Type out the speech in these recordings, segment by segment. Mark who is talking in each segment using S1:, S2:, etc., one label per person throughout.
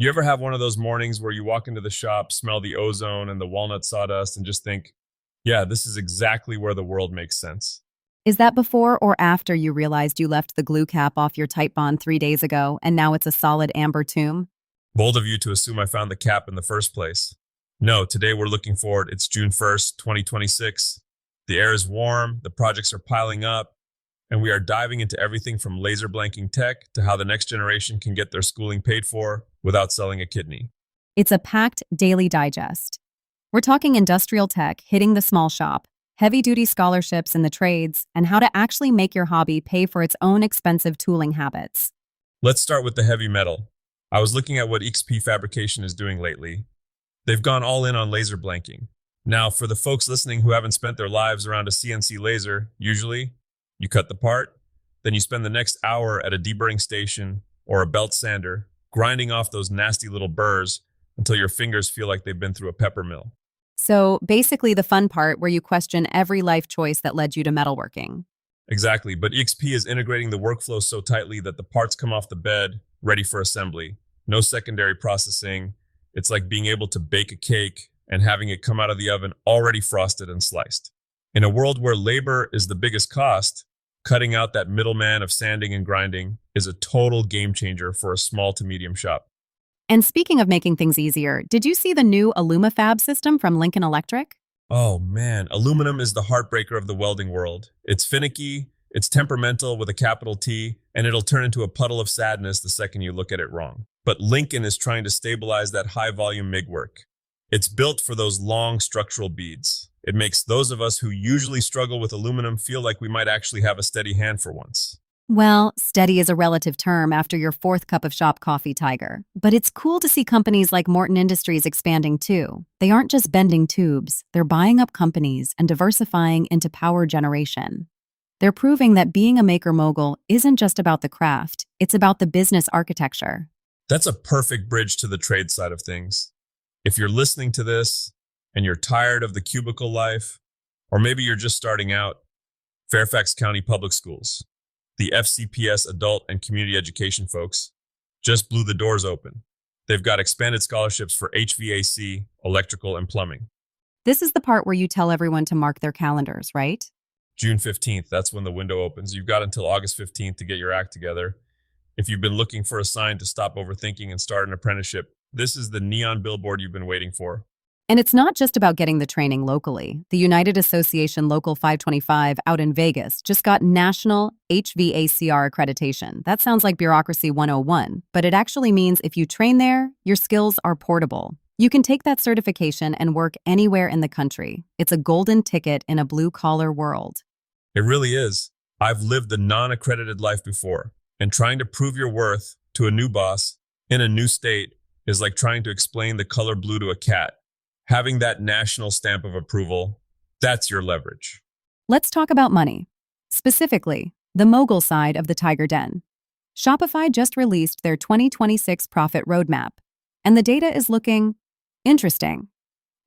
S1: You ever have one of those mornings where you walk into the shop, smell the ozone and the walnut sawdust, and just think, yeah, this is exactly where the world makes sense?
S2: Is that before or after you realized you left the glue cap off your Type Bond 3 days ago and now it's a solid amber tomb?
S1: Bold of you to assume I found the cap in the first place. No, today we're looking forward. It's June 1st, 2026. The air is warm, the projects are piling up, and we are diving into everything from laser blanking tech to how the next generation can get their schooling paid for without selling a kidney.
S2: It's a packed daily digest. We're talking industrial tech hitting the small shop, heavy duty scholarships in the trades, and how to actually make your hobby pay for its own expensive tooling habits.
S1: Let's start with the heavy metal. I was looking at what XP Fabrication is doing lately. They've gone all in on laser blanking. Now, for the folks listening who haven't spent their lives around a CNC laser, usually you cut the part, then you spend the next hour at a deburring station or a belt sander, grinding off those nasty little burrs until your fingers feel like they've been through a pepper mill.
S2: So basically, the fun part where you question every life choice that led you to metalworking.
S1: Exactly, but EXP is integrating the workflow so tightly that the parts come off the bed, ready for assembly. No secondary processing. It's like being able to bake a cake and having it come out of the oven already frosted and sliced. In a world where labor is the biggest cost, cutting out that middleman of sanding and grinding is a total game changer for a small to medium shop.
S2: And speaking of making things easier, did you see the new AlumaFab system from Lincoln Electric?
S1: Oh man, aluminum is the heartbreaker of the welding world. It's finicky, it's temperamental with a capital T, and it'll turn into a puddle of sadness the second you look at it wrong. But Lincoln is trying to stabilize that high volume MIG work. It's built for those long structural beads. It makes those of us who usually struggle with aluminum feel like we might actually have a steady hand for once.
S2: Well, steady is a relative term after your fourth cup of shop coffee, Tiger. But it's cool to see companies like Morton Industries expanding too. They aren't just bending tubes, they're buying up companies and diversifying into power generation. They're proving that being a maker mogul isn't just about the craft, it's about the business architecture.
S1: That's a perfect bridge to the trade side of things. If you're listening to this and you're tired of the cubicle life, or maybe you're just starting out, Fairfax County Public Schools, the FCPS adult and community education folks, just blew the doors open. They've got expanded scholarships for HVAC, electrical, and plumbing.
S2: This is the part where you tell everyone to mark their calendars, right?
S1: June 15th, that's when the window opens. You've got until August 15th to get your act together. If you've been looking for a sign to stop overthinking and start an apprenticeship, this is the neon billboard you've been waiting for.
S2: And it's not just about getting the training locally. The United Association Local 525 out in Vegas just got national HVACR accreditation. That sounds like bureaucracy 101, but it actually means if you train there, your skills are portable. You can take that certification and work anywhere in the country. It's a golden ticket in a blue-collar world.
S1: It really is. I've lived the non-accredited life before, and trying to prove your worth to a new boss in a new state is like trying to explain the color blue to a cat. Having that national stamp of approval, that's your leverage.
S2: Let's talk about money. Specifically, the mogul side of the TigerDen. Shopify just released their 2026 profit roadmap, and the data is looking interesting.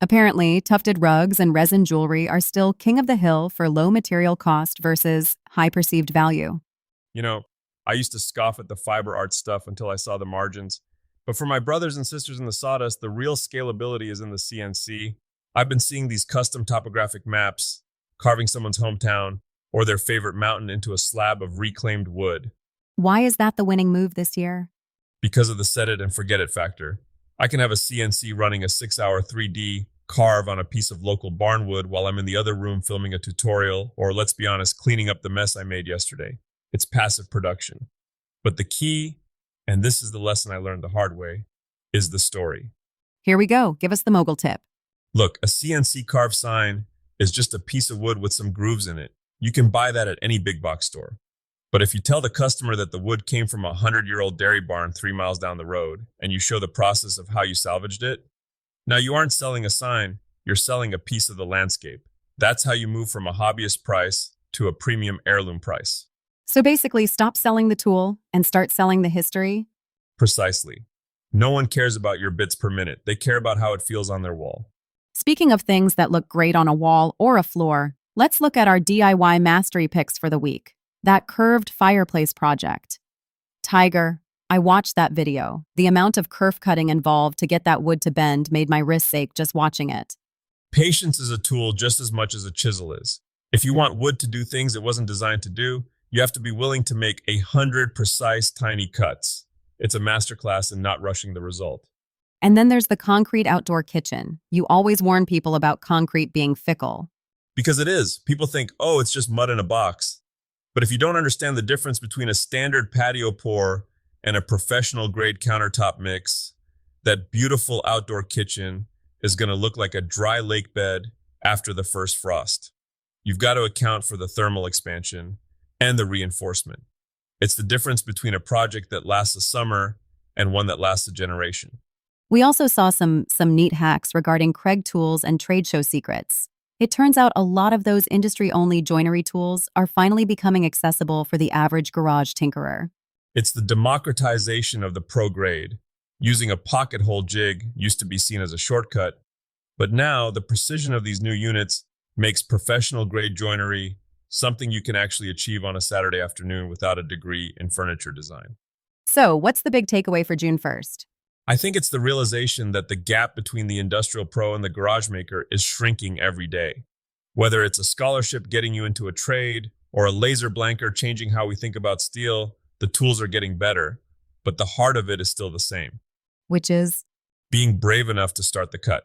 S2: Apparently, tufted rugs and resin jewelry are still king of the hill for low material cost versus high perceived value.
S1: You know, I used to scoff at the fiber art stuff until I saw the margins. But for my brothers and sisters in the sawdust, the real scalability is in the CNC. I've been seeing these custom topographic maps, carving someone's hometown or their favorite mountain into a slab of reclaimed wood
S2: Why is that the winning move this year?
S1: because of the set it and forget it factor. I can have a CNC running a 6-hour 3D carve on a piece of local barnwood while I'm in the other room filming a tutorial or, let's be honest, cleaning up the mess I made yesterday. It's passive production. But the key, and this is the lesson I learned the hard way, is the story.
S2: Here we go. Give us the mogul tip.
S1: Look, a CNC carved sign is just a piece of wood with some grooves in it. You can buy that at any big box store. But if you tell the customer that the wood came from a 100-year-old dairy barn 3 miles down the road, and you show the process of how you salvaged it, now you aren't selling a sign, you're selling a piece of the landscape. That's how you move from a hobbyist price to a premium heirloom price.
S2: So basically, stop selling the tool and start selling the history.
S1: Precisely. No one cares about your bits per minute. They care about how it feels on their wall.
S2: Speaking of things that look great on a wall or a floor, let's look at our DIY mastery picks for the week. That curved fireplace project. Tiger, I watched that video. The amount of kerf cutting involved to get that wood to bend made my wrists ache just watching it.
S1: Patience is a tool just as much as a chisel is. If you want wood to do things it wasn't designed to do, you have to be willing to make 100 precise tiny cuts. It's a masterclass in not rushing the result.
S2: And then there's the concrete outdoor kitchen. You always warn people about concrete being fickle.
S1: Because it is. People think, oh, it's just mud in a box. But if you don't understand the difference between a standard patio pour and a professional grade countertop mix, that beautiful outdoor kitchen is going to look like a dry lake bed after the first frost. You've got to account for the thermal expansion and the reinforcement. It's the difference between a project that lasts a summer and one that lasts a generation.
S2: We also saw some neat hacks regarding Craig tools and trade show secrets. It turns out a lot of those industry-only joinery tools are finally becoming accessible for the average garage tinkerer.
S1: It's the democratization of the pro grade. Using a pocket hole jig used to be seen as a shortcut, but now the precision of these new units makes professional grade joinery something you can actually achieve on a Saturday afternoon without a degree in furniture design.
S2: So, what's the big takeaway for June 1st?
S1: I think it's the realization that the gap between the industrial pro and the garage maker is shrinking every day. Whether it's a scholarship getting you into a trade or a laser blanker changing how we think about steel, the tools are getting better, but the heart of it is still the same.
S2: Which is?
S1: Being brave enough to start the cut.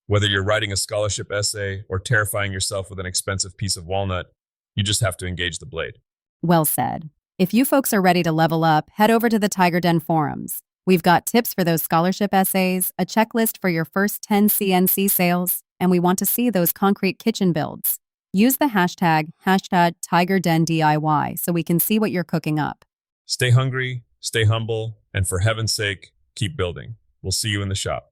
S1: Whether you're writing a scholarship essay or terrifying yourself with an expensive piece of walnut, you just have to engage the blade.
S2: Well said. If you folks are ready to level up, head over to the TigerDen forums. We've got tips for those scholarship essays, a checklist for your first 10 CNC sales, and we want to see those concrete kitchen builds. Use the hashtag TigerDenDIY so we can see what you're cooking up.
S1: Stay hungry, stay humble, and for heaven's sake, keep building. We'll see you in the shop.